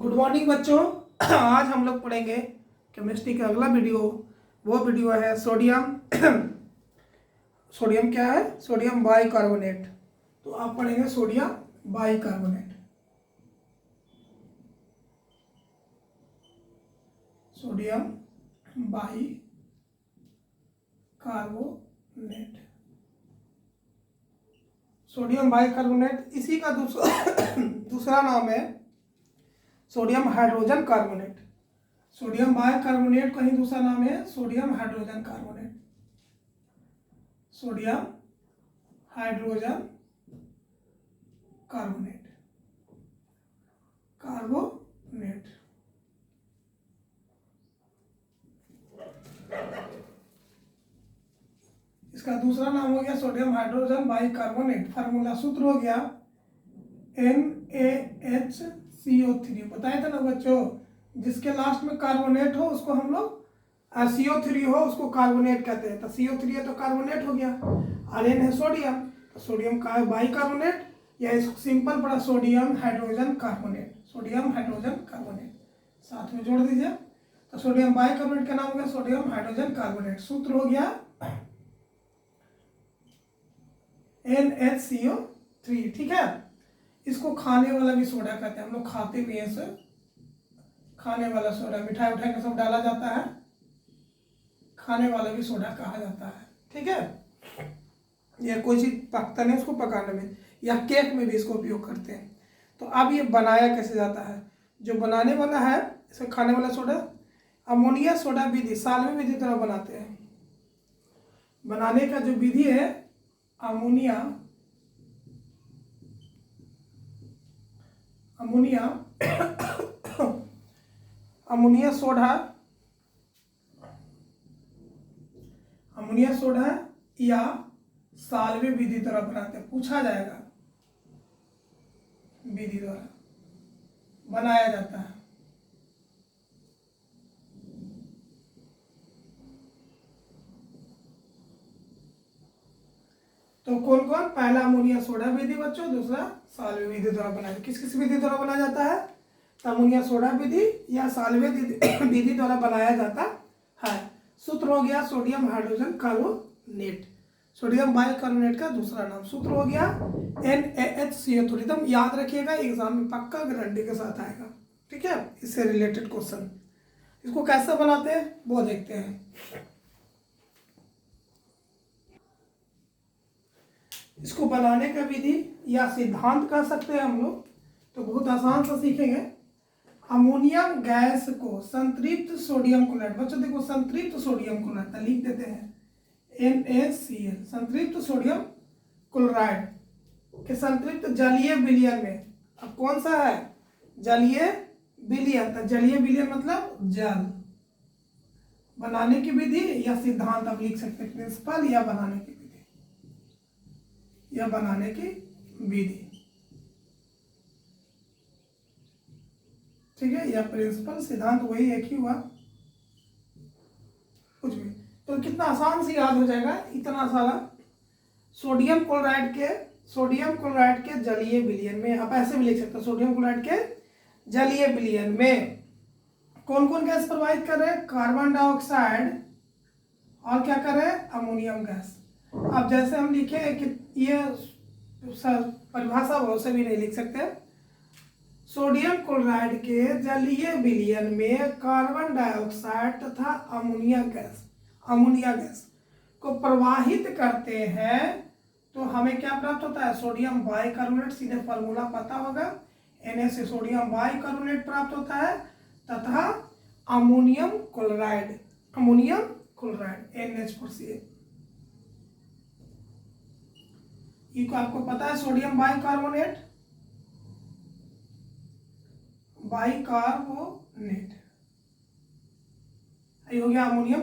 Good morning बच्चों। आज हम लोग पढ़ेंगे केमिस्ट्री का अगला वीडियो। वो वीडियो है सोडियम। सोडियम क्या है? Sodium bicarbonate. तो आप पढ़ेंगे sodium bicarbonate. Sodium bicarbonate. Sodium bicarbonate इसी का दूसरा नाम है sodium hydrogen carbonate. Sodium bicarbonate का ही दूसरा नाम है sodium hydrogen carbonate. Sodium hydrogen carbonate. Carbonate इसका दूसरा नाम हो गया सोडियम हाइड्रोजन बाइकार्बोनेट। फार्मूला सूत्र हो गया NaHCO3। बताया था ना बच्चों, जिसके लास्ट में कार्बोनेट हो उसको हम लोग CO3 हो उसको कार्बोनेट कहते हैं। तो CO3 है तो कार्बोनेट हो गया, और N है सोडियम, तो सोडियम का बाइकार्बोनेट, या सिंपल पड़ा sodium hydrogen carbonate. Sodium hydrogen carbonate साथ में जोड़ दीजिए, तो सोडियम बाइकार्बोनेट का नाम हो गया सोडियम हाइड्रोजन कार्बोनेट। सूत्र हो गया NaCO3। ठीक है, इसको खाने वाला भी सोडा कहते हैं। हम लोग खाते भी हैं इसे, खाने वाला सोडा। मिठाई उठाई में सब डाला जाता है, खाने वाला भी सोडा कहा जाता है। ठीक है, या कोई चीज पकता नहीं उसको पकाने में, या केक में भी इसको उपयोग करते हैं। तो अब ये बनाया कैसे जाता है? जो बनाने वाला है इसे खाने वाला सोडा, अमोनिया सोडा विधि, साल्वे विधि द्वारा बनाते हैं। बनाने का जो विधि है अमोनिया सोडा या साल्वे विधि द्वारा बनाते हैं। पूछा जाएगा, विधि द्वारा बनाया जाता है। तो कौन कौन? पहला अमोनिया सोडा विधि बच्चों, दूसरा साल्वे विधि द्वारा बनाया। किस किस विधि द्वारा बनाया जाता है? अमोनिया सोडा विधि या साल्वे विधि द्वारा बनाया जाता है। सूत्र हो गया sodium hydrogen carbonate. Sodium bicarbonate का दूसरा नाम। सूत्र हो गया NaHCO3। एकदम याद रखिएगा, एग्जाम में पक्का गारंटी के साथ आएगा। ठीक है, इससे रिलेटेड क्वेश्चन। इसको कैसे बनाते हैं वो देखते हैं। इसको बनाने का विधि या सिद्धांत कह सकते हैं हम लोग, तो बहुत आसान से सीखेंगे। अमोनियम गैस को संतृप्त सोडियम क्लोराइड, बच्चों देखो संतृप्त सोडियम क्लोराइड लिख देते हैं NaCl, संतृप्त सोडियम क्लोराइड के संतृप्त जलीय विलयन में। अब कौन सा है? जलीय विलयन। तो जलीय विलयन मतलब जल। बनाने की विधि या सिद्धांत आप लिख सकते हैं, प्रिंसिपल या बनाने की विधि, या बनाने की विधि। ठीक है, या प्रिंसिपल सिद्धांत वही एक ही हुआ, कुछ भी। तो कितना आसान से याद हो जाएगा इतना सारा। सोडियम क्लोराइड के जलीय विलयन में, आप ऐसे भी लिख सकते हो, सोडियम क्लोराइड के जलीय विलयन में कौन कौन गैस प्रवाहित कर रहे हैं? कार्बन डाइऑक्साइड, और क्या कर रहे हैं? Ammonium gas. अब जैसे हम लिखे कि ये परिभाषा वैसे भी नहीं लिख सकते। सोडियम क्लोराइड के जलीय विलयन में कार्बन डाइऑक्साइड तथा अमोनिया गैस को प्रवाहित करते हैं, तो हमें क्या प्राप्त होता है? Sodium bicarbonate. सीधे फार्मूला पता होगा, Na से सोडियम बाइकार्बोनेट प्राप्त होता है, तथा अमोनियम क्लोराइड NH4Cl। ये को आपको पता है सोडियम बाइकार्बोनेट ये हो गया अमोनियम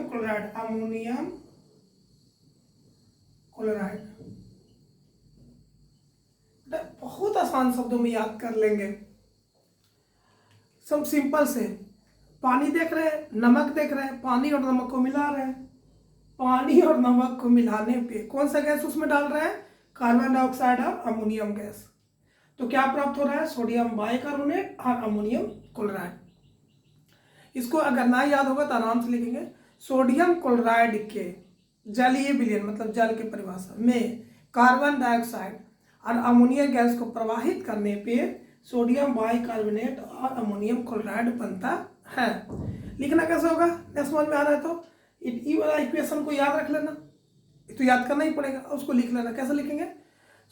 क्लोराइड। बहुत आसान शब्दों में याद कर लेंगे, सब सिंपल से। पानी देख रहे हैं, नमक देख रहे हैं, पानी और नमक को मिला रहे हैं। पानी और नमक को मिलाने पे कौन सा गैस उसमें डाल रहे हैं? कार्बन डाइऑक्साइड और अमोनियम गैस। तो क्या प्राप्त हो रहा है, सोडियम बाइकार्बोनेट और अमोनियम क्लोराइड। इसको अगर ना याद होगा तो आराम से लिखेंगे, सोडियम क्लोराइड के जलीय विलयन मतलब जल के परिभाषा में कार्बन डाइऑक्साइड और अमोनिया गैस को प्रवाहित करने पे सोडियम बाइकार्बोनेट और अमोनियम क्लोराइड बनता है। लिखना कैसे होगा, समझ में आ रहा है तो ये वाला इक्वेशन को याद रख लेना, तो याद करना ही पड़ेगा, उसको लिख लेना। कैसे लिखेंगे,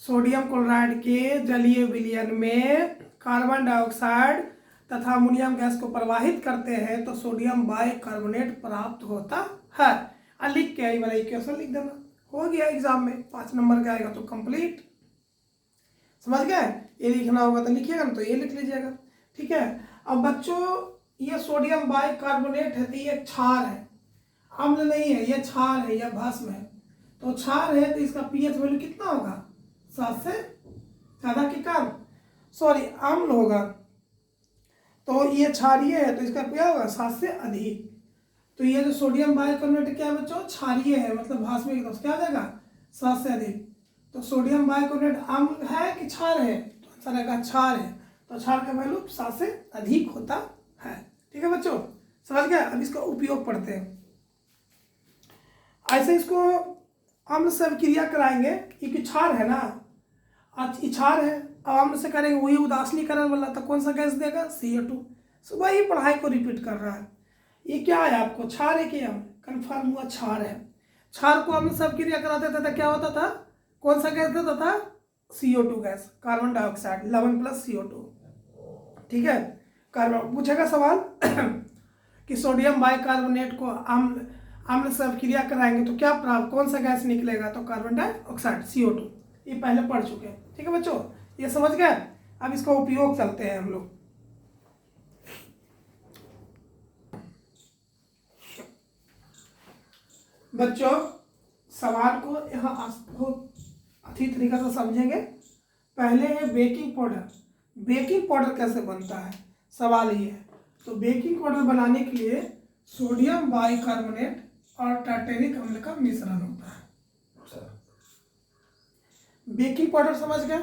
सोडियम क्लोराइड के जलीय विलयन में कार्बन डाइऑक्साइड तथा अमोनियम गैस को प्रवाहित करते हैं तो सोडियम बाइकार्बोनेट प्राप्त होता है। और लिख के ये वाला इक्वेशन लिख देना, हो गया। एग्जाम में 5 नंबर का आएगा तो कंप्लीट। समझ गए, ये लिखना होगा तो लिखिएगा ना, तो ये लिख लीजिएगा। ठीक है। अब बच्चों ये सोडियम बाइकार्बोनेट है तो ये क्षार है, अम्ल नहीं है, ये क्षार है, यह भस्म है। तो क्षार है तो इसका पीएच वैल्यू कितना होगा, 7 से ज़्यादा कि कम, सॉरी अम्ल होगा। तो ये क्षारीय है तो इसका क्या होगा, 7 से अधिक। तो ये जो सोडियम बाइकार्बोनेट क्या है बच्चों, क्षारीय है, मतलब भस्म तो क्या आ जाएगा, 7 से अधिक। तो सोडियम बाइकार्बोनेट अम्ल है कि क्षार है, तो आंसर आएगा क्षार है। तो क्षार का वैल्यू 7 से अधिक होता है। ठीक है बच्चों, समझ गए। अब इसका उपयोग पढ़ते हैं। ऐसे इसको अम्ल से क्रिया कराएंगे, ये क्षार है ना, आज क्षार है, अब अम्ल से करेंगे वही उदासीनीकरण वाला, तो कौन सा गैस देगा, CO2। सो वही पढ़ाई को रिपीट कर रहा है। ये क्या है आपको, क्षार है कि अम्ल, कन्फर्म हुआ क्षार है। क्षार को अम्ल से क्रिया कराते थे तो क्या होता था, कौन सा गैस देता था, CO2 gas, carbon dioxide 11 + CO2। ठीक है। कार्बन पूछेगा सवाल कि सोडियम बाइकार्बोनेट को अम्ल से क्रिया कराएंगे तो क्या प्राप्त, कौन सा गैस निकलेगा, तो कार्बन डाइऑक्साइड CO2। ये पहले पढ़ चुके हैं। ठीक है बच्चों, ये समझ गए। अब इसका उपयोग चलते हैं हम लोग। बच्चों सवाल को यहाँ बहुत अच्छी तरीके से समझेंगे। पहले है बेकिंग पाउडर। बेकिंग पाउडर कैसे बनता है, सवाल ये है। तो बेकिंग पाउडर बनाने के लिए सोडियम बाइकार्बोनेट और टार्टेरिक अम्ल का मिश्रण होता है। बेकिंग पाउडर समझ गए,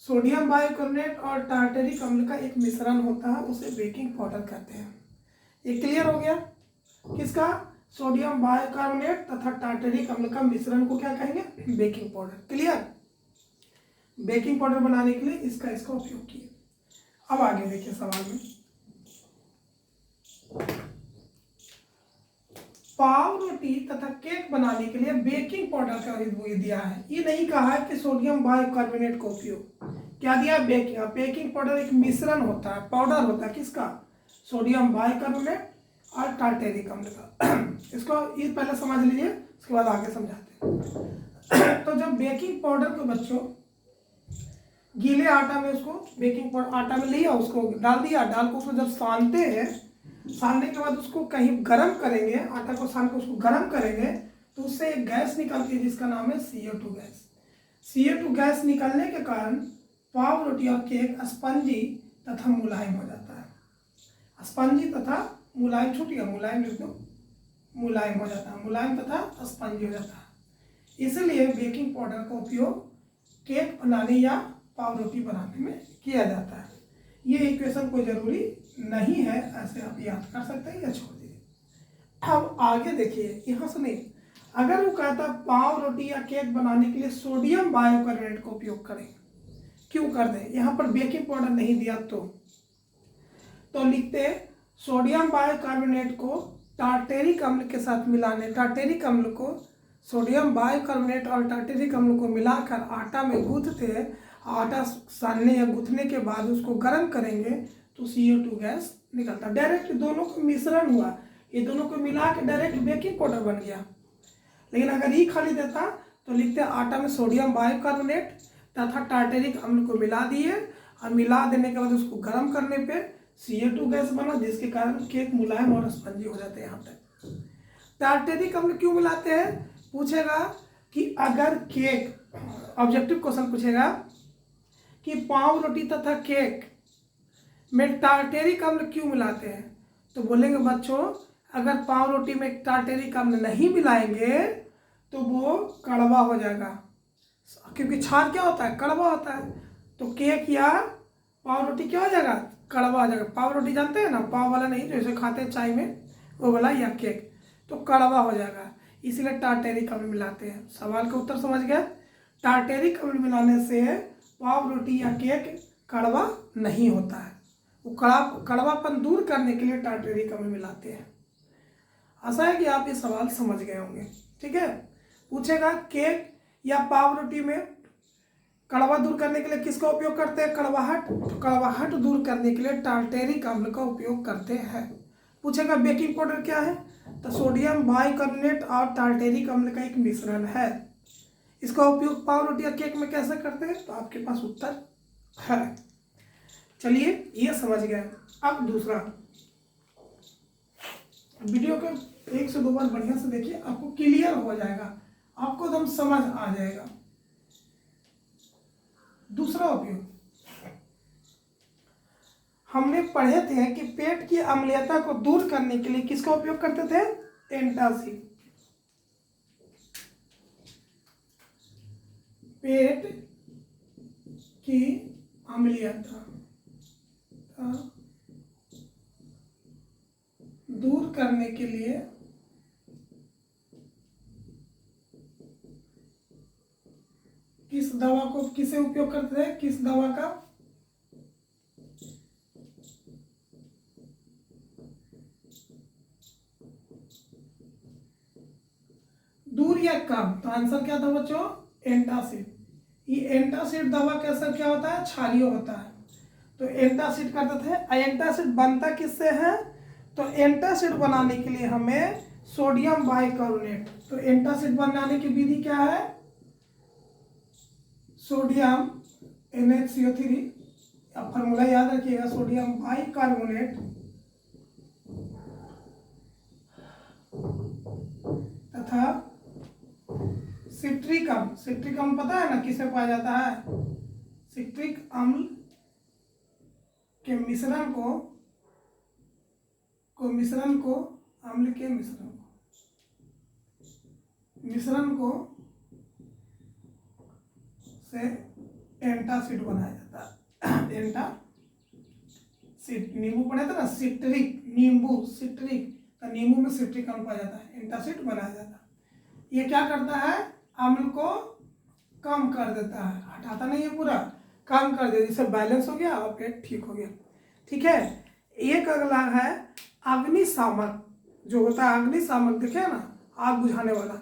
सोडियम बाइकार्बोनेट और टार्टेरिक अम्ल का एक मिश्रण होता है, उसे बेकिंग पाउडर कहते हैं। ये क्लियर हो गया, किसका, सोडियम बाइकार्बोनेट तथा टार्टेरिक अम्ल का मिश्रण को क्या कहेंगे, baking powder. Clear. Baking powder बनाने के लिए इसका उपयोग किए। अब आगे देखिए सवाल में, पाव रोटी तथा केक बनाने के लिए बेकिंग पाउडर का दिया है। ये नहीं कहा है कि सोडियम बाइकार्बोनेट का उपयोग, क्या दिया, बेकिंग पाउडर एक मिश्रण होता है, पाउडर होता है, किसका, सोडियम बाइकार्बोनेट और टार्टेरिक अम्ल का। इसको ये पहले समझ लीजिए, उसके बाद आगे समझाते हैं। तो जब बेकिंग पाउडर को बच्चों गीले आटा में, उसको बेकिंग पाउडर आटा में लिया, उसको डाल दिया, डाल को उसको जब सानते हैं, सानने के बाद उसको कहीं गर्म करेंगे, आटा को सान के उसको गर्म करेंगे, तो उससे एक गैस निकलती है जिसका नाम है CO2 गैस। CO2 गैस निकलने के कारण पाव रोटी और केक स्पंजी तथा मुलायम हो जाता है। स्पंजी तथा मुलायम, छूट गया, मुलायम लिख दो, मुलायम हो जाता है, मुलायम तथा स्पंजी हो जाता है। इसलिए बेकिंग पाउडर का उपयोग केक बनाने या पाव रोटी बनाने में किया जाता है। ये इक्वेशन कोई जरूरी नहीं है, ऐसे आप याद कर सकते हैं या छोड़ दीजिए। अब आगे देखिए, यहाँ सुनिए, अगर वो कहता पाव रोटी या केक बनाने के लिए सोडियम बाइकार्बोनेट का उपयोग करें, क्यों कर दें, यहाँ पर बेकिंग पाउडर नहीं दिया तो लिखते सोडियम बाइकार्बोनेट को टार्टेरिक अम्ल के साथ मिलाने, टार्टेरिक अम्ल को सोडियम बाइकार्बोनेट और टार्टेरिक अम्ल को मिलाकर आटा में गूंथते हैं, आटा सानने या गूंथने के बाद उसको गर्म करेंगे तो CO2 गैस निकलता है। डायरेक्ट दोनों का मिश्रण हुआ, ये दोनों को मिला के डायरेक्ट बेकिंग पाउडर बन गया। लेकिन अगर ये खाली देता तो लिखते आटा में सोडियम बाइकार्बोनेट तथा टार्टेरिक अम्ल को मिला दिए, और मिला देने के बाद उसको गर्म करने पे CO2 गैस बना, जिसके कारण केक मुलायम और स्पंजी हो जाते हैं। यहाँ तक टार्टेरिक अम्ल क्यों मिलाते हैं, पूछेगा कि अगर केक, ऑब्जेक्टिव क्वेश्चन पूछेगा कि पाव रोटी तथा केक में टार्टेरिक अम्ल क्यों मिलाते हैं, तो बोलेंगे बच्चों अगर पाव रोटी में टार्टेरिक अम्ल नहीं मिलाएंगे तो वो कड़वा हो जाएगा, क्योंकि क्षार क्या होता है, कड़वा होता है। तो केक या पाव रोटी क्या हो जाएगा, कड़वा हो जाएगा। पाव रोटी जानते हैं ना, पाव वाला नहीं, जैसे खाते हैं चाय में वो वाला, या केक, तो कड़वा हो जाएगा, इसलिए टार्टेरिक अम्ल मिलाते हैं। सवाल का उत्तर समझ गए। टार्टेरिक अम्ल मिलाने से पाव रोटी या केक कड़वा नहीं होता है। वो कड़वापन दूर करने के लिए टार्टेरिक अम्ल मिलाते हैं। आशा है कि आप ये सवाल समझ गए होंगे। ठीक है, पूछेगा केक या पाव रोटी में कड़वा दूर करने के लिए किसका उपयोग करते हैं, कड़वाहट, तो कड़वाहट दूर करने के लिए टार्टेरिक अम्ल का उपयोग करते हैं। पूछेगा बेकिंग पाउडर क्या है, तो सोडियम बाइकार्बोनेट और टार्टेरिक अम्ल का एक मिश्रण है। इसका उपयोग पाव रोटी या केक में कैसे करते हैं, तो आपके पास उत्तर है। चलिए ये समझ गए। अब दूसरा, वीडियो को 1 से 2 बार बढ़िया से देखिए, आपको क्लियर हो जाएगा, आपको एकदम समझ आ जाएगा। दूसरा उपयोग हमने पढ़े थे कि पेट की अम्लीयता को दूर करने के लिए किसका उपयोग करते थे, एंटासिड। पेट की अम्लीयता दूर करने के लिए किस दवा को, किसे उपयोग करते थे, किस दवा का, दूर या कम, तो आंसर क्या था बच्चों, एंटासिड। ये एंटासिड दवा का असर क्या होता है, क्षारीय होता है, तो एंटासिड करते थे। एंटासिड बनता किससे है, तो एंटासिड बनाने के लिए हमें सोडियम बाइकार्बोनेट, तो एंटासिड बनाने की विधि क्या है, सोडियम NaCO3, अब फॉर्मूला याद रखिएगा, सोडियम बाइकार्बोनेट तथा सिट्रिक अम्ल। सिट्रिक अम्ल पता है ना किसे पाया जाता है, सिट्रिक अम्ल के मिश्रण को अम्ल के मिश्रण को से एंटासिड बनाया जाता है। एंटासिड, नींबू पढ़े थे ना, सिट्रिक, नींबू सिट्रिक, तो नींबू में सिट्रिक अम्ल पाया जाता है, एंटासिड बनाया जाता है। ये क्या करता है, अम्ल को कम कर देता है, हटाता नहीं है पूरा, कम कर देता, जिससे बैलेंस हो गया और पेट ठीक हो गया। ठीक है, एक अगला है अग्निशामक, जो होता है अग्निशामक, देखे ना, आग बुझाने वाला,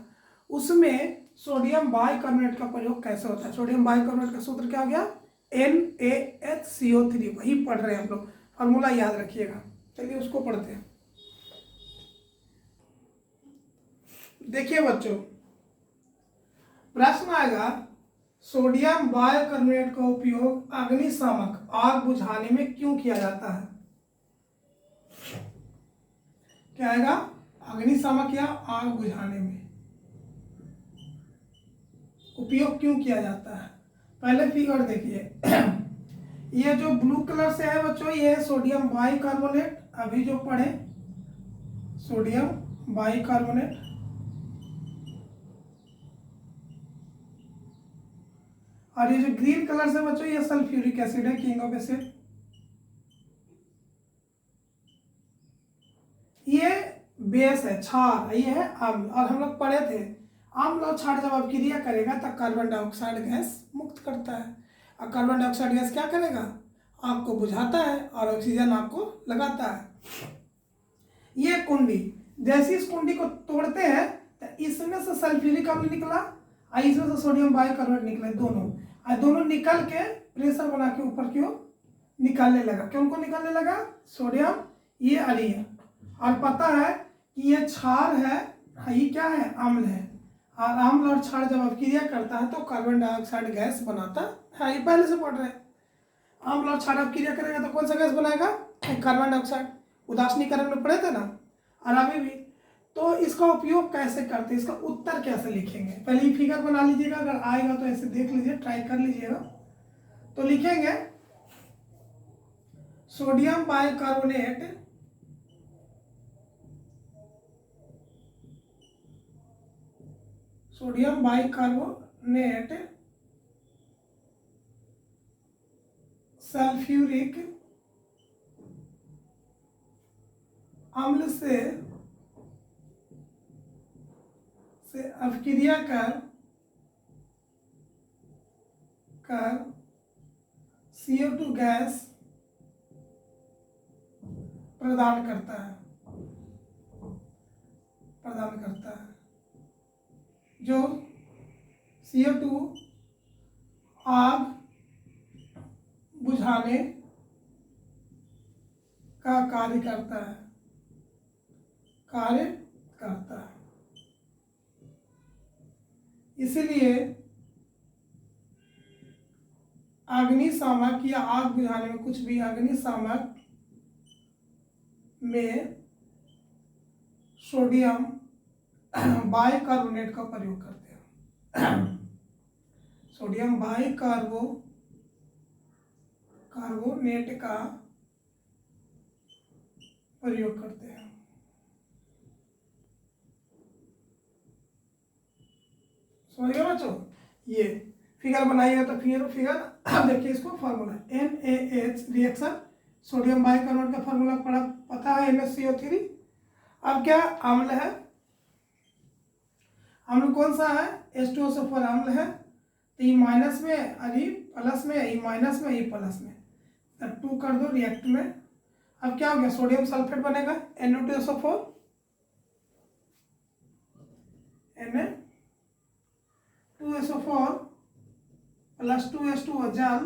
उसमें सोडियम बाइकार्बोनेट का प्रयोग कैसे होता है। सोडियम बाइकार्बोनेट का सूत्र क्या हो गया, NaHCO3, वही पढ़ रहे हैं हम लोग, फॉर्मूला याद रखिएगा। चलिए उसको पढ़ते हैं। देखिए बच्चों, प्रश्न आएगा, सोडियम बाइकार्बोनेट का उपयोग अग्निशामक, आग बुझाने में क्यों किया जाता है। क्या आएगा, अग्निशामक या आग बुझाने में उपयोग क्यों किया जाता है। पहले फिगर देखिए, ये जो ब्लू कलर से है बच्चों, ये है सोडियम बाइकार्बोनेट, अभी जो पढ़े सोडियम बाइकार्बोनेट, और ये जो ग्रीन कलर से बच्चों, ये सल्फ्यूरिक एसिड है, किंग ऑफ एसिड। ये बेस है, क्षार, ये है अम्ल। और हम लोग पढ़े थे, अम्ल और क्षार जब अपक्रिया करेगा तब कार्बन डाइऑक्साइड गैस मुक्त करता है, और कार्बन डाइऑक्साइड गैस क्या करेगा, आग को बुझाता है और ऑक्सीजन आपको लगाता है। ये कुंडी, जैसे इस कुंडी को तोड़ते हैं तो इसमें से सल्फ्यूरिक अम्ल निकला और इसमें से सोडियम बाइकार्बोनेट निकले, दोनों निकल के प्रेशर बना के ऊपर की ओर निकलने लगा। क्यों को निकलने लगा, सोडियम, ये अलिय, और पता है कि ये क्षार है, ये क्या है, अम्ल है, और अम्ल और क्षार जब अपक्रिया करता है तो कार्बन डाइऑक्साइड गैस बनाता है। ये पहले से पढ़ रहे हैं, अम्ल और क्षार अपक्रिया करेगा तो कौन सा गैस बनाएगा, कार्बन डाइऑक्साइड, उदासीनीकरण में पढ़े थे ना, और अभी भी। तो इसका उपयोग कैसे करते हैं, इसका उत्तर कैसे लिखेंगे, पहले ही फिगर बना लीजिएगा, अगर आएगा तो ऐसे देख लीजिए, ट्राई कर लीजिएगा। तो लिखेंगे सोडियम बाइकार्बोनेट सल्फ्यूरिक अम्ल से अपक्रिया कर CO2 गैस प्रदान करता है जो CO2 आग बुझाने का कार्य करता है इसलिए अग्निशामक या आग बुझाने में कुछ भी अग्निशामक में सोडियम बाइकार्बोनेट का प्रयोग करते हैं। सोडियम बाइकार्बोनेट का प्रयोग करते हैं। समझ गए बच्चों? ये फिगर बनाइए तो फिगर देखिए इसको formula NaH reaction sodium bicarbonate का फार्मूला पता है NaCO3। अब क्या अम्ल है, अम्ल कौन सा है? H2SO4 अम्ल है। तो ई माइनस में और ई प्लस में, ई माइनस में, ई प्लस में, तो 2 कर दो रिएक्ट में। अब क्या हो गया? सोडियम सल्फेट बनेगा Na2SO4 Na2SO4 प्लस 2H2O जल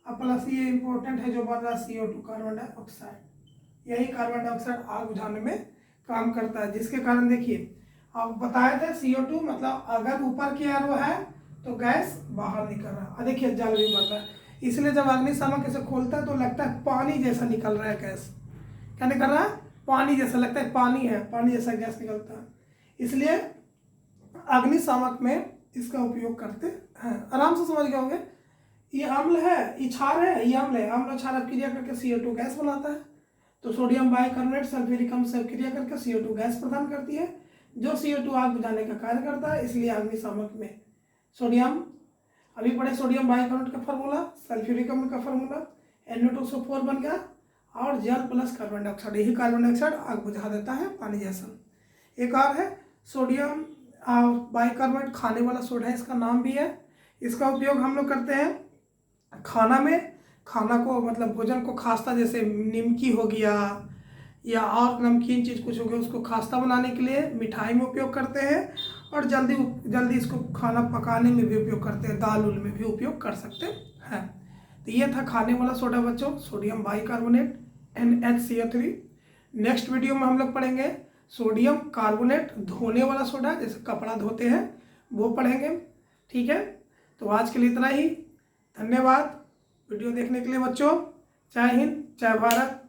और प्लस ये इंपॉर्टेंट है जो बन रहा है CO2 कार्बन डाइऑक्साइड। यही कार्बन डाइऑक्साइड आग बुझाने में काम करता है, जिसके कारण देखिए आप बताए थे CO2 मतलब अगर ऊपर की एरो है तो गैस बाहर निकल रहा है। देखिए जल भी बन रहा है, इसलिए जब अग्निशामक इसे खोलता है तो लगता है पानी जैसा निकल रहा है गैस। क्या निकल रहा है? पानी जैसा, लगता है पानी है, पानी जैसा गैस निकलता है। इसलिए अग्निशामक में इसका उपयोग करते हैं। आराम से समझ गए होंगे। ये अम्ल है, ये क्षार है, ये अम्ल है। अम्ल और क्षार अपक्रिया करके CO2 गैस बनाता है। तो सोडियम बाइकार्बोनेट सल्फ्यूरिक अम्ल से अपक्रिया करके CO2 गैस प्रदान करती है जो CO2 आग बुझाने का कार्य करता है। इसलिए अग्निशामक में सोडियम, अभी पढ़े सोडियम बाइकार्बोनेट का फार्मूला, सल्फ्यूरिक अम्ल का फार्मूला Na2SO4 बन गया और जल प्लस कार्बन डाइऑक्साइड, यही कार्बन डाइऑक्साइड आग बुझा देता है पानी जैसा। एक और है सोडियम बाइकार्बोनेट, खाने वाला सोडा है, इसका नाम भी है। इसका उपयोग हम लोग करते हैं खाना में, खाना को मतलब भोजन को खास्ता, जैसे निमकी हो गया या और नमकीन चीज़ कुछ हो गया, उसको खास्ता बनाने के लिए मिठाई में उपयोग करते हैं और जल्दी इसको खाना पकाने में भी उपयोग करते हैं, दाल उल में भी उपयोग कर सकते हैं। तो ये था खाने वाला सोडा बच्चों, sodium bicarbonate NaCO3। Next video में हम लोग पढ़ेंगे सोडियम कार्बोनेट, धोने वाला सोडा, जैसे कपड़ा धोते हैं वो पढ़ेंगे। ठीक है, तो आज के लिए इतना ही। धन्यवाद वीडियो देखने के लिए बच्चों। जय हिंद, जय भारत।